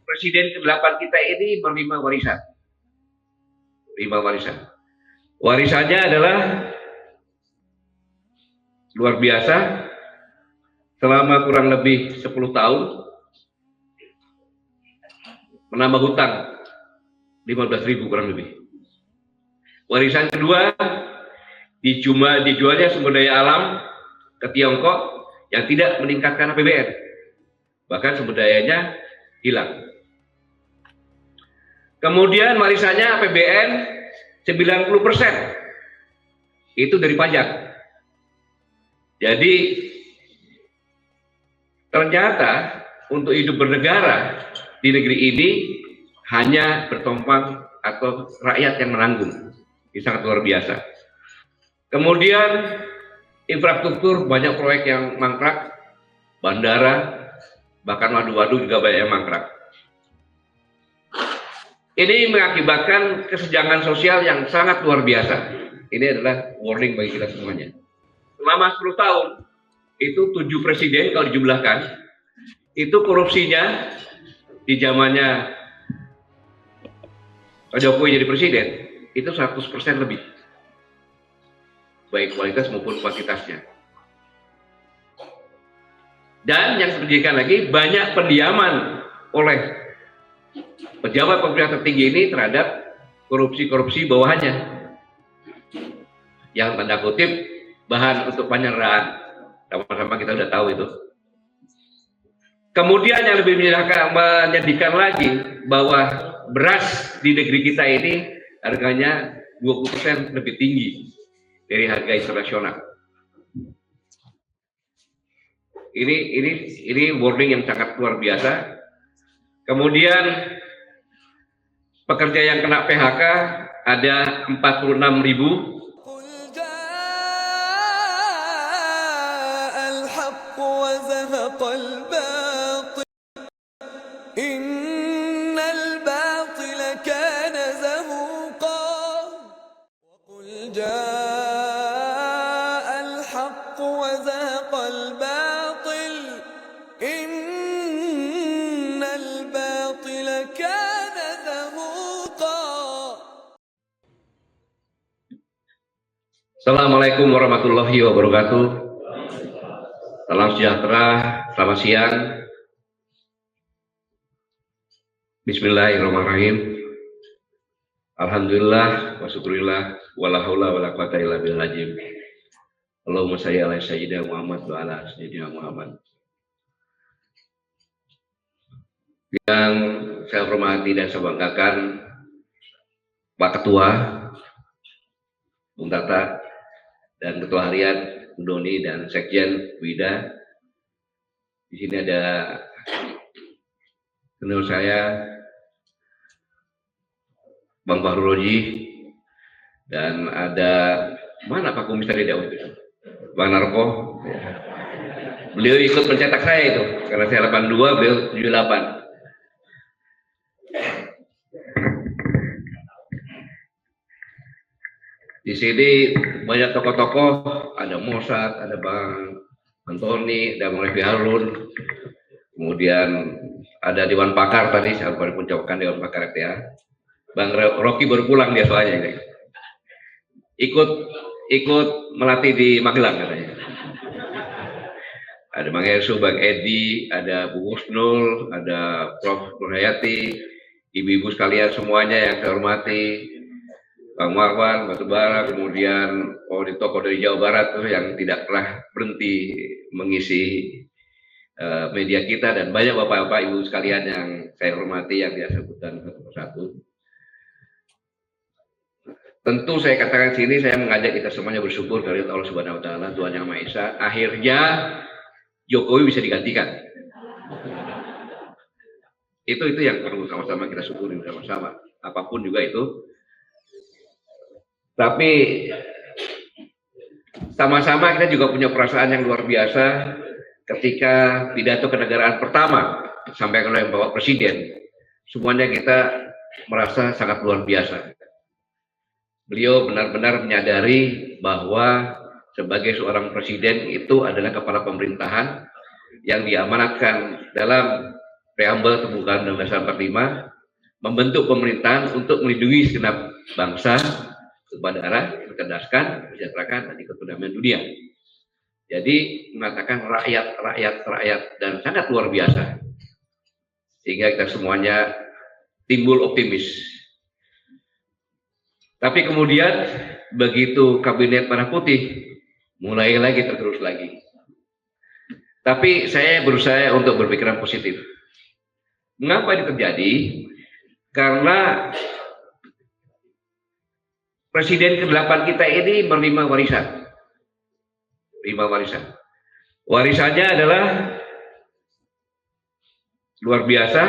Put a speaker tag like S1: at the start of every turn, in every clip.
S1: presiden ke-8 kita ini menerima warisan. Warisannya adalah luar biasa. Selama kurang lebih 10 tahun menambah hutang 15.000 kurang lebih. Warisan kedua, dijualnya sumber daya alam ke Tiongkok yang tidak meningkatkan APBN, bahkan sumber dayanya hilang. Kemudian warisannya APBN 90% itu dari pajak. Jadi ternyata untuk hidup bernegara di negeri ini hanya bertompang atau rakyat yang menanggung. Ini sangat luar biasa. Kemudian infrastruktur, banyak proyek yang mangkrak, bandara, bahkan waduk-waduk juga banyak yang mangkrak. Ini mengakibatkan kesenjangan sosial yang sangat luar biasa. Ini adalah warning bagi kita semuanya. Selama 10 tahun, itu 7 presiden kalau dijumlahkan, itu korupsinya di zamannya Pak Jokowi jadi presiden, itu 100% lebih. Baik kualitas maupun kuantitasnya. Dan yang terjadikan lagi, banyak pendiaman oleh pejabat pemerintah tertinggi ini terhadap korupsi-korupsi bawahannya. Yang tanda kutip bahan untuk penyanderaan. Sama-sama kita udah tahu itu. Kemudian yang lebih menyedihkan lagi bahwa beras di negeri kita ini harganya 20% lebih tinggi dari harga internasional. Ini warning yang sangat luar biasa. Kemudian pekerja yang kena PHK ada 46.000. Assalamualaikum warahmatullahi wabarakatuh. Salam sejahtera, selamat siang. Bismillahirrahmanirrahim. Alhamdulillah, wa syukurillah, wala haula wala quwata illa billahil. Allahumma shalli ala sayyidina Muhammad wa ala sayyidina Muhammad. Yang saya hormati dan saya banggakan Pak Ketua, Bung Tata, dan Ketua Harian Doni dan Sekjen Wida. Di sini ada senior saya Bang Fahru Roji, dan ada mana Pak Kumis tadi itu? Bang Narko. Beliau ikut mencetak saya itu karena saya 82, beliau 78. Di sini banyak tokoh-tokoh, ada Mossad, ada Bang Antoni, ada Bang Refli Harun, kemudian ada Dewan Pakar tadi, saya baru mengucapkan Dewan Pakar ya. Bang Rocky baru pulang dia soalnya, ikut melatih di Magelang katanya. Ada Bang Ersu, Bang Edi, ada Bu Husnul, ada Prof. Nurhayati, ibu-ibu sekalian semuanya yang saya hormati. Bang Marwan, Batubara, kemudian tokoh dari Jawa Barat tuh yang tidak pernah berhenti mengisi media kita, dan banyak bapak-bapak ibu sekalian yang saya hormati yang saya sebutkan satu persatu. Tentu saya katakan sini, saya mengajak kita semuanya bersyukur dari Allah Subhanahu Wa Taala, Tuhan Yang Maha Esa. Akhirnya Jokowi bisa digantikan. Itu yang perlu sama-sama kita syukuri sama-sama. Apapun juga itu. Tapi sama-sama kita juga punya perasaan yang luar biasa ketika pidato kenegaraan pertama disampaikan oleh Bapak Presiden. Semuanya kita merasa sangat luar biasa. Beliau benar-benar menyadari bahwa sebagai seorang presiden itu adalah kepala pemerintahan yang diamanatkan dalam preambel pembukaan Undang-Undang 45 membentuk pemerintahan untuk melindungi segenap bangsa, berdarah, mencerdaskan, mensejahterakan, dan ikut perdamaian dunia. Jadi mengatakan rakyat, dan sangat luar biasa. Sehingga kita semuanya timbul optimis. Tapi kemudian begitu kabinet merah putih, mulai lagi tergerus lagi. Tapi saya berusaha untuk berpikiran positif. Mengapa ini terjadi? Karena Presiden ke-8 kita ini menerima warisan. Warisannya adalah luar biasa.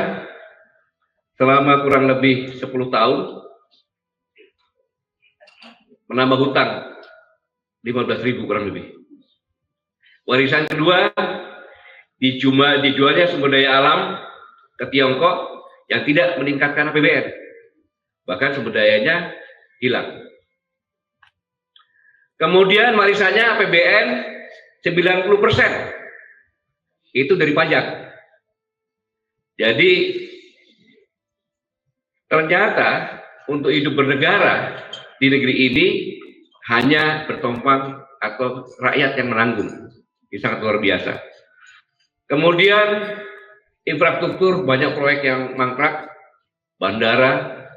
S1: Selama kurang lebih 10 tahun menambah hutang 15.000 kurang lebih. Warisan kedua, dijualnya sumber daya alam ke Tiongkok yang tidak meningkatkan APBN. Bahkan sumber dayanya hilang. Kemudian warisannya APBN 90% itu dari pajak. Jadi ternyata untuk hidup bernegara di negeri ini hanya bertompang atau rakyat yang menanggung. Ini sangat luar biasa. Kemudian infrastruktur, banyak proyek yang mangkrak, bandara,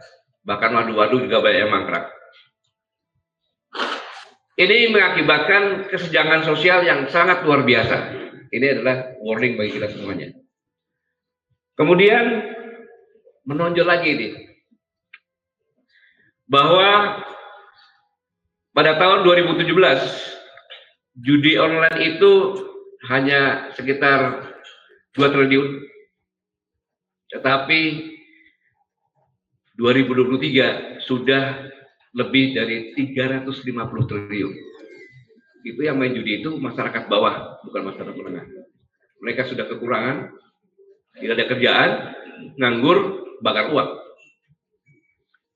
S1: bahkan waduk-waduk juga banyak yang mangkrak. Ini mengakibatkan kesenjangan sosial yang sangat luar biasa. Ini adalah warning bagi kita semuanya. Kemudian menonjol lagi ini, bahwa pada tahun 2017 judi online itu hanya sekitar 2 triliun, tetapi 2023 sudah lebih dari 350 triliun. Itu yang main judi itu masyarakat bawah, bukan masyarakat menengah. Mereka sudah kekurangan, tidak ada kerjaan, nganggur, bakar uang.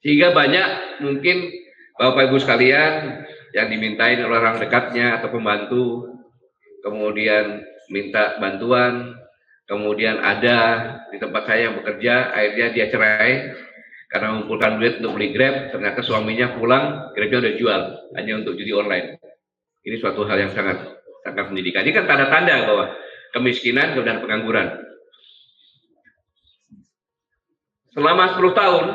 S1: Sehingga banyak mungkin Bapak Ibu sekalian yang dimintain oleh orang dekatnya atau pembantu, kemudian minta bantuan, kemudian ada di tempat saya yang bekerja, akhirnya dia cerai karena mengumpulkan duit untuk beli Grab, ternyata suaminya pulang, Grabnya udah jual hanya untuk judi online. Ini suatu hal yang sangat menyedihkan. Ini kan tanda-tanda bahwa kemiskinan dan pengangguran. Selama 10 tahun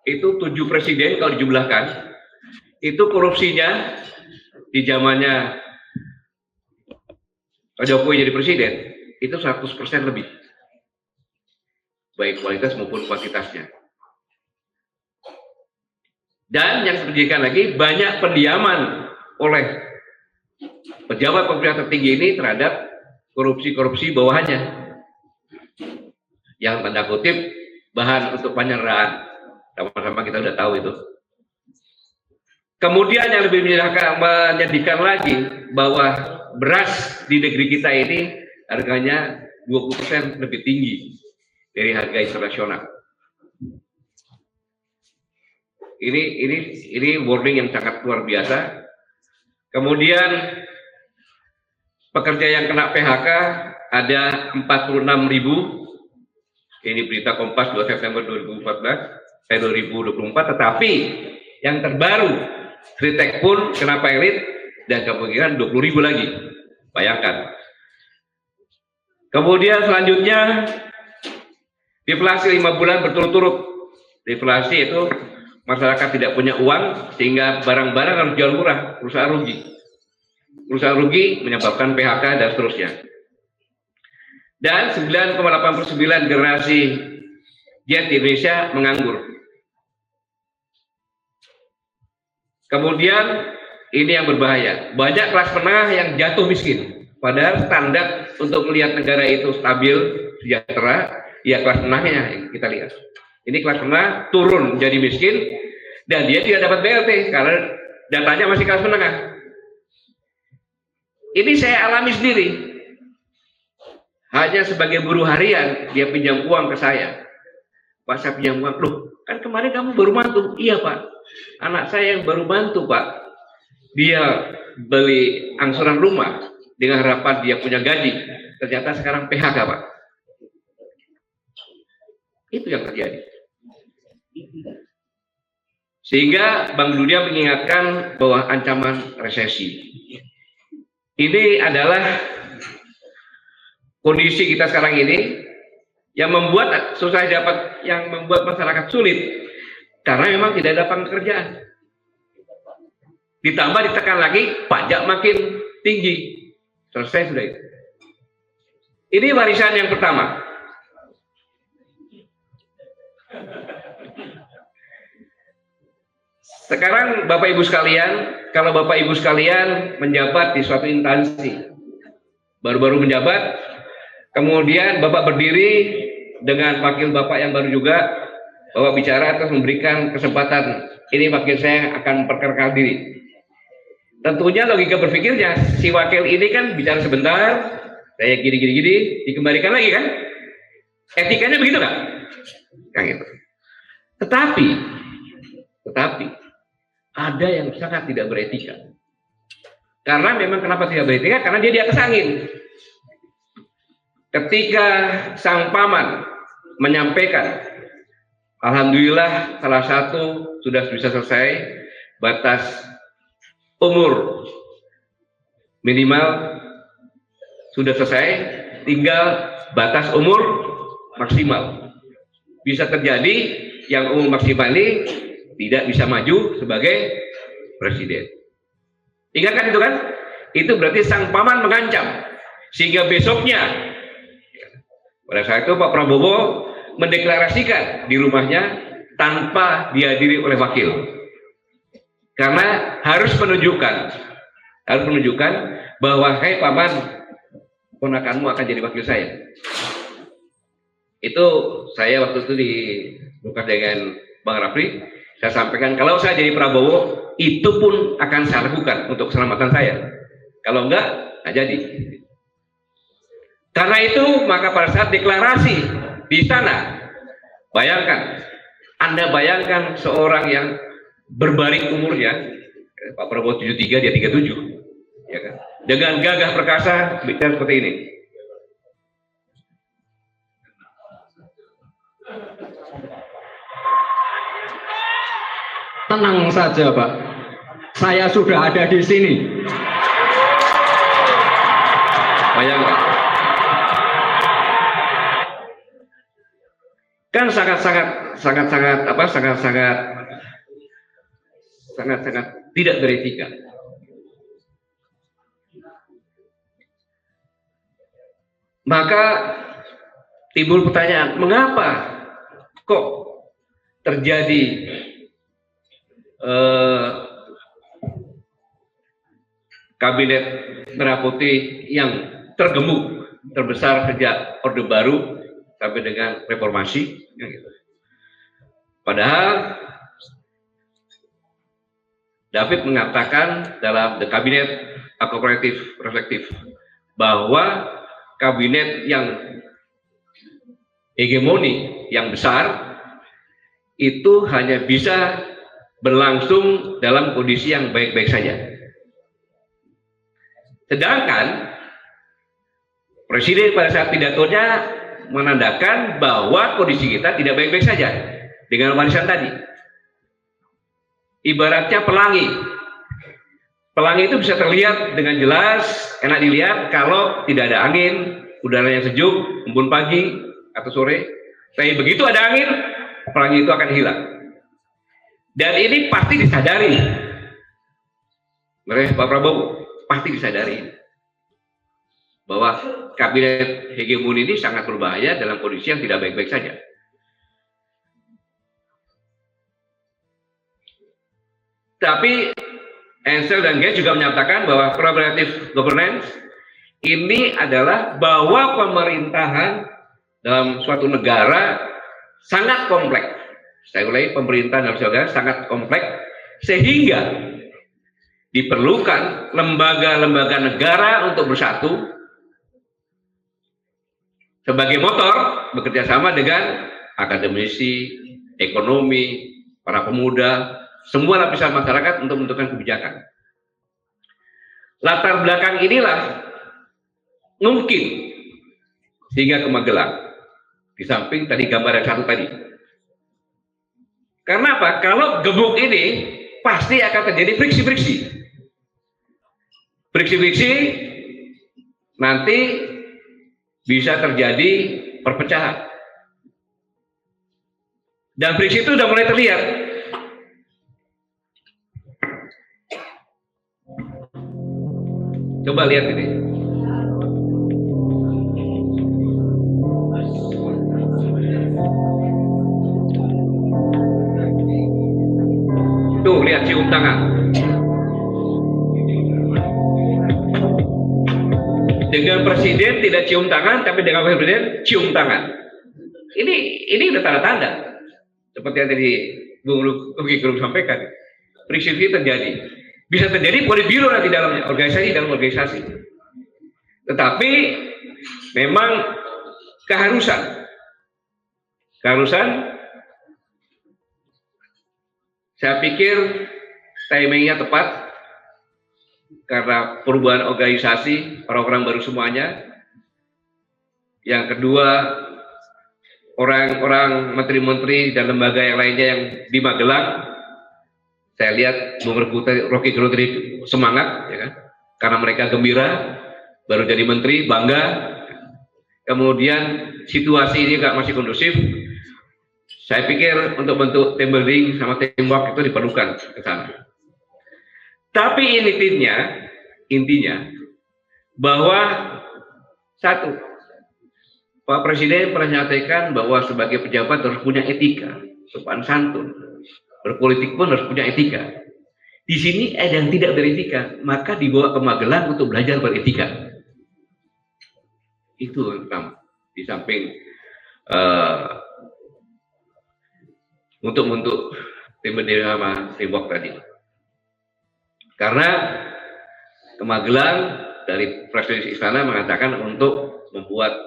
S1: itu 7 presiden kalau dijumlahkan, itu korupsinya di zamannya Pak Jokowi jadi presiden itu 100% lebih, baik kualitas maupun kuantitasnya. Dan yang terjadikan lagi, banyak pendiaman oleh pejabat pemerintah tertinggi ini terhadap korupsi bawahannya, yang tanda kutip bahan untuk penyanderaan. Sama-sama kita udah tahu itu. Kemudian yang lebih menyedihkan lagi, bahwa beras di negeri kita ini harganya 20% lebih tinggi dari harga internasional. Ini warning yang sangat luar biasa. Kemudian pekerja yang kena PHK ada 46.000. Ini berita Kompas 2 September 2024, tetapi yang terbaru Sritek pun kena pilot dan kemungkinan 20.000 lagi. Bayangkan. Kemudian selanjutnya deflasi 5 bulan berturut-turut. Deflasi itu masyarakat tidak punya uang sehingga barang-barang harus jual murah, perusahaan rugi. Perusahaan rugi menyebabkan PHK dan seterusnya. Dan 9,89 generasi Z di Indonesia menganggur. Kemudian ini yang berbahaya, banyak kelas menengah yang jatuh miskin. Padahal standar untuk melihat negara itu stabil, sejahtera, ya kelas menengahnya yang kita lihat. Ini kelas menengah turun jadi miskin dan dia tidak dapat BLT karena datanya masih kelas menengah. Ini saya alami sendiri. Hanya sebagai buruh harian dia pinjam uang ke saya. Pak, saya pinjam uang. Loh, kan kemarin kamu baru bantu. Iya Pak, anak saya yang baru bantu Pak. Dia beli angsuran rumah dengan harapan dia punya gaji. Ternyata sekarang PHK Pak. Itu yang terjadi. Sehingga Bank Dunia mengingatkan bahwa ancaman resesi. Ini adalah kondisi kita sekarang ini yang membuat yang membuat masyarakat sulit karena memang tidak ada pekerjaan. Ditambah ditekan lagi pajak makin tinggi. Selesai sudah itu. Ini warisan yang pertama. Sekarang Bapak Ibu sekalian, kalau Bapak Ibu sekalian menjabat di suatu instansi, baru-baru menjabat, kemudian Bapak berdiri dengan wakil Bapak yang baru juga, Bapak bicara terus memberikan kesempatan, ini wakil saya akan memperkenalkan diri. Tentunya logika berpikirnya, si wakil ini kan bicara sebentar, saya gini, dikembalikan lagi kan? Etikanya begitu nggak? Kayak gitu. Tetapi ada yang sangat tidak beretika. Karena memang kenapa tidak beretika? Karena dia di atas angin. Ketika sang paman menyampaikan, alhamdulillah salah satu sudah bisa selesai, batas umur minimal sudah selesai, tinggal batas umur maksimal. Bisa terjadi yang umur maksimal ini tidak bisa maju sebagai presiden. Ingatkan itu kan? Itu berarti sang paman mengancam. Sehingga besoknya, pada saat itu Pak Prabowo mendeklarasikan di rumahnya tanpa dihadiri oleh wakil. Karena harus menunjukkan bahwa hai paman, ponakanmu akan jadi wakil saya. Itu saya waktu itu di bukan dengan Bang Rafli, saya sampaikan kalau saya jadi Prabowo itu pun akan saya lakukan untuk keselamatan saya. Kalau enggak, nggak jadi. Karena itu maka pada saat deklarasi di sana, Anda bayangkan seorang yang berbaring umurnya, Pak Prabowo 73 dia 37, ya kan? Dengan gagah perkasa bicara seperti ini.
S2: Tenang saja, Pak. Saya sudah ada di sini.
S1: Bayangkan. Kan sangat tidak beretika. Maka timbul pertanyaan, mengapa kok terjadi kabinet merah putih yang tergemuk terbesar sejak Orde Baru sampai dengan reformasi, ya gitu. Padahal David mengatakan dalam The Cabinet a Cooperative Perspective bahwa kabinet yang hegemoni yang besar itu hanya bisa berlangsung dalam kondisi yang baik-baik saja. Sedangkan Presiden pada saat pidatonya menandakan bahwa kondisi kita tidak baik-baik saja dengan warisan tadi. Ibaratnya pelangi. Pelangi itu bisa terlihat dengan jelas, enak dilihat kalau tidak ada angin, udara yang sejuk, embun pagi atau sore. Tapi begitu ada angin, pelangi itu akan hilang. Dan ini pasti disadari oleh Pak Prabowo, pasti disadari bahwa kabinet hegemoni ini sangat berbahaya dalam kondisi yang tidak baik-baik saja. Tapi Ansel dan Gates juga menyatakan bahwa cooperative governance ini adalah bahwa pemerintahan dalam suatu negara sangat kompleks. Saya ulangi, pemerintahan dalam suatu negara sangat kompleks sehingga diperlukan lembaga-lembaga negara untuk bersatu sebagai motor bekerja sama dengan akademisi, ekonomi, para pemuda, semua lapisan masyarakat untuk menentukan kebijakan. Latar belakang inilah mungkin sehingga ke Magelang. Di samping tadi gambar yang satu tadi. Karena apa? Kalau gemuk ini pasti akan terjadi friksi-friksi. Friksi-friksi nanti bisa terjadi perpecahan. Dan friksi itu sudah mulai terlihat. Coba lihat ini. Tuh, lihat cium tangan. Dengan presiden tidak cium tangan, tapi dengan presiden cium tangan. Ini udah tanda-tanda. Seperti yang tadi Bung Luki Gerung sampaikan. Friksi terjadi. Bisa terjadi politbiro nanti dalamnya, organisasi dalam organisasi. Tetapi memang keharusan saya pikir timingnya tepat karena perubahan organisasi, orang-orang baru semuanya. Yang kedua, orang-orang menteri-menteri dan lembaga yang lainnya yang di Magelang, saya lihat Bung Rocky Gerung tadi semangat, ya kan? Karena mereka gembira, baru jadi menteri, bangga. Kemudian situasi ini masih kondusif. Saya pikir untuk bentuk team building sama teamwork itu diperlukan ke sana. Tapi intinya bahwa satu, Pak Presiden pernah nyatakan bahwa sebagai pejabat harus punya etika, sopan santun, berpolitik pun harus punya etika. Di sini ada yang tidak beretika, maka dibawa ke Magelang untuk belajar beretika. Itu yang pertama. Di samping untuk tim bendera sama teamwork tadi. Karena ke Magelang dari Presiden Istana mengatakan untuk membuat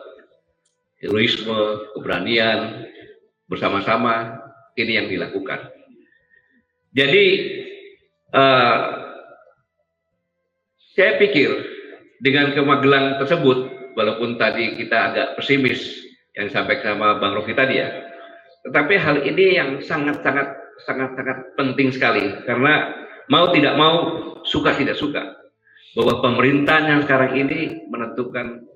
S1: heroisme, keberanian bersama-sama, ini yang dilakukan. Jadi saya pikir dengan ke Magelang tersebut, walaupun tadi kita agak pesimis yang disampaikan sama Bang Rocky tadi ya, tetapi hal ini yang sangat penting sekali, karena mau tidak mau, suka tidak suka, bahwa pemerintahan yang sekarang ini menentukan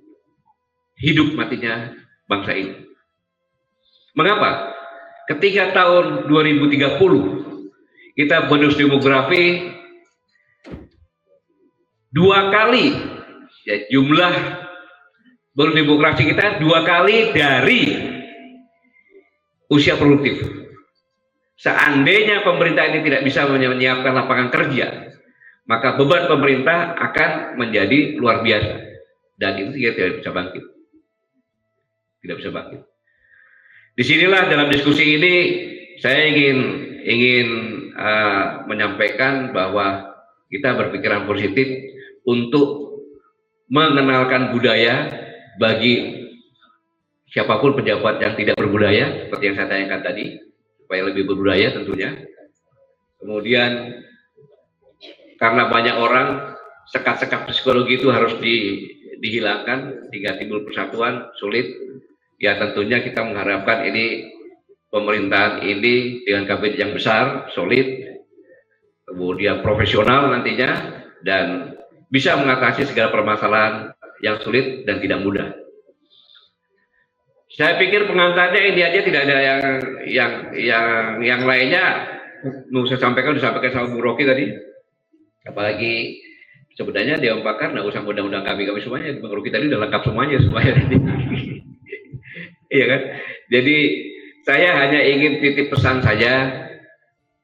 S1: hidup matinya bangsa ini. Mengapa? Ketika tahun 2030 kita bonus demografi 2 kali, ya, jumlah bonus demografi kita 2 kali dari usia produktif. Seandainya pemerintah ini tidak bisa menyiapkan lapangan kerja, maka beban pemerintah akan menjadi luar biasa, dan itu tidak bisa bangkit. Tidak bisa bangkit. Disinilah dalam diskusi ini saya ingin menyampaikan bahwa kita berpikiran positif untuk mengenalkan budaya bagi siapapun pejabat yang tidak berbudaya, seperti yang saya tanyakan tadi, supaya lebih berbudaya tentunya. Kemudian karena banyak orang, sekat-sekat psikologi itu harus dihilangkan sehingga timbul persatuan, sulit. Ya tentunya kita mengharapkan ini pemerintahan ini dengan kabinet yang besar, solid, kemudian profesional nantinya, dan bisa mengatasi segala permasalahan yang sulit dan tidak mudah. Saya pikir pengantarnya ini aja, tidak ada yang lainnya. Mau saya sampaikan, disampaikan sama Bung Rocky tadi. Apalagi sebenarnya Dewan Pakar nggak usah undang-undang kami semuanya. Bung Rocky tadi udah lengkap semuanya. Iya kan? Jadi saya hanya ingin titip pesan saja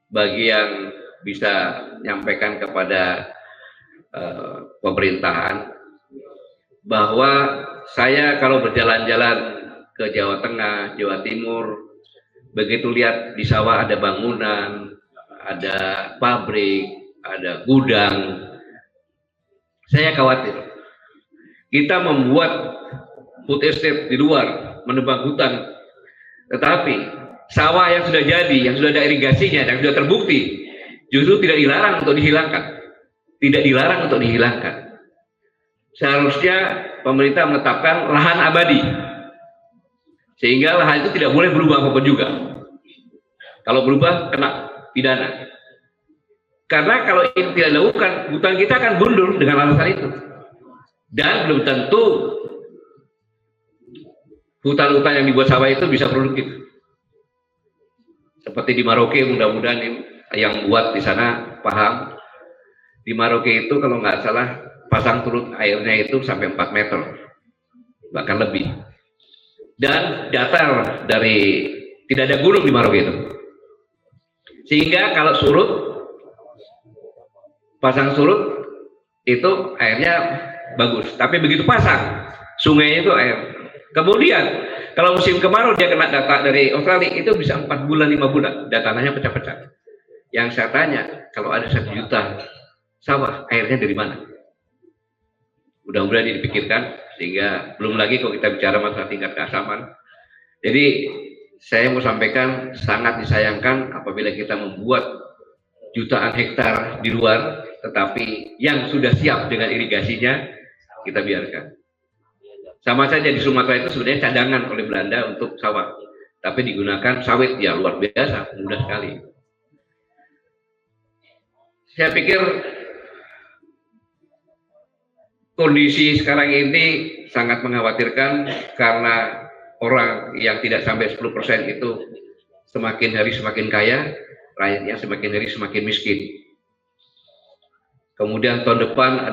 S1: bagi yang bisa nyampaikan kepada pemerintahan, bahwa saya kalau berjalan-jalan ke Jawa Tengah, Jawa Timur, begitu lihat di sawah ada bangunan, ada pabrik, ada gudang, saya khawatir. Kita membuat food estate di luar, menebang hutan, tetapi sawah yang sudah jadi, yang sudah ada irigasinya, yang sudah terbukti, justru tidak dilarang untuk dihilangkan. Tidak dilarang untuk dihilangkan. Seharusnya pemerintah menetapkan lahan abadi. Sehingga lahan itu tidak boleh berubah apapun juga. Kalau berubah, kena pidana. Karena kalau ini tidak dilakukan, hutan kita akan gundul dengan alasan itu. Dan belum tentu hutan-hutan yang dibuat sawah itu bisa produktif. Seperti di Merauke, mudah-mudahan yang buat di sana paham. Di Merauke itu kalau nggak salah pasang surut airnya itu sampai 4 meter, bahkan lebih. Dan datar dari tidak ada gunung di Merauke itu. Sehingga kalau surut, pasang surut itu airnya bagus. Tapi begitu pasang, sungai itu air. Kemudian kalau musim kemarau dia kena data dari Australia itu bisa 4 bulan 5 bulan, datanya pecah-pecah. Yang saya tanya, kalau ada 1 juta sawah, airnya dari mana? Mudah-mudahan dipikirkan, sehingga belum lagi kalau kita bicara masalah tingkat keasaman. Jadi saya mau sampaikan sangat disayangkan apabila kita membuat jutaan hektar di luar, tetapi yang sudah siap dengan irigasinya kita biarkan. Sama saja di Sumatera itu sebenarnya cadangan oleh Belanda untuk sawah, tapi digunakan sawit ya luar biasa, mudah sekali. Saya pikir kondisi sekarang ini sangat mengkhawatirkan karena orang yang tidak sampai 10% itu semakin hari semakin kaya, rakyatnya semakin hari semakin miskin. Kemudian tahun depan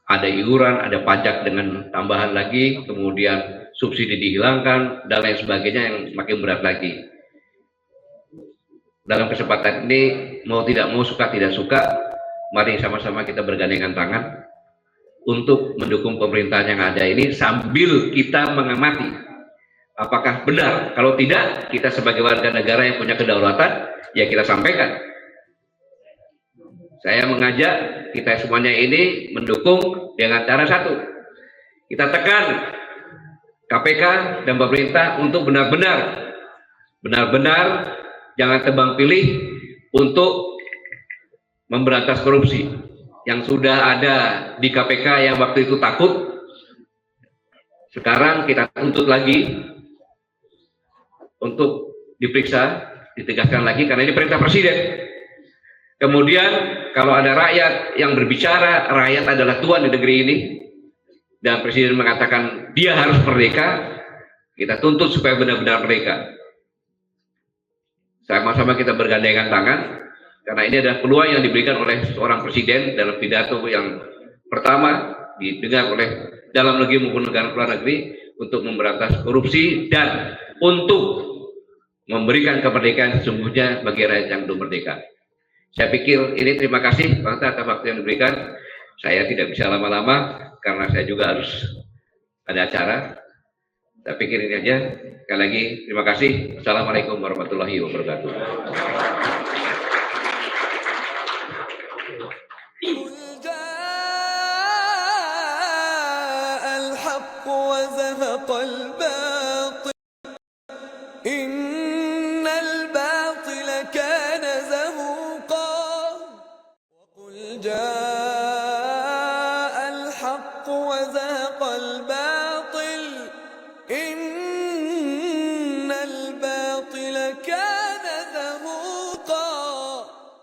S1: ada iuran, ada pajak dengan tambahan lagi, kemudian subsidi dihilangkan, dan lain sebagainya yang semakin berat lagi. Dalam kesempatan ini, mau tidak mau, suka tidak suka, mari sama-sama kita bergandengan tangan untuk mendukung pemerintahan yang ada ini sambil kita mengamati apakah benar. Kalau tidak, kita sebagai warga negara yang punya kedaulatan, ya kita sampaikan. Saya mengajak kita semuanya ini mendukung dengan cara satu. Kita tekan KPK dan pemerintah untuk benar-benar jangan tebang pilih untuk memberantas korupsi. Yang sudah ada di KPK yang waktu itu takut, sekarang kita tuntut lagi untuk diperiksa, ditegaskan lagi karena ini perintah presiden. Kemudian kalau ada rakyat yang berbicara, rakyat adalah tuan di negeri ini, dan presiden mengatakan dia harus merdeka, kita tuntut supaya benar-benar merdeka. Sama-sama kita bergandengan tangan, karena ini adalah peluang yang diberikan oleh seorang presiden dalam pidato yang pertama didengar oleh dalam negeri maupun negara luar negeri untuk memberantas korupsi dan untuk memberikan kemerdekaan sesungguhnya bagi rakyat yang belum merdeka. Saya pikir ini, terima kasih Bang atas waktu yang diberikan. Saya tidak bisa lama-lama karena saya juga harus ada acara. Saya pikir ini aja. Sekali lagi terima kasih. Assalamualaikum warahmatullahi wabarakatuh.
S3: إن الباطل كان زهوقا وقل جاء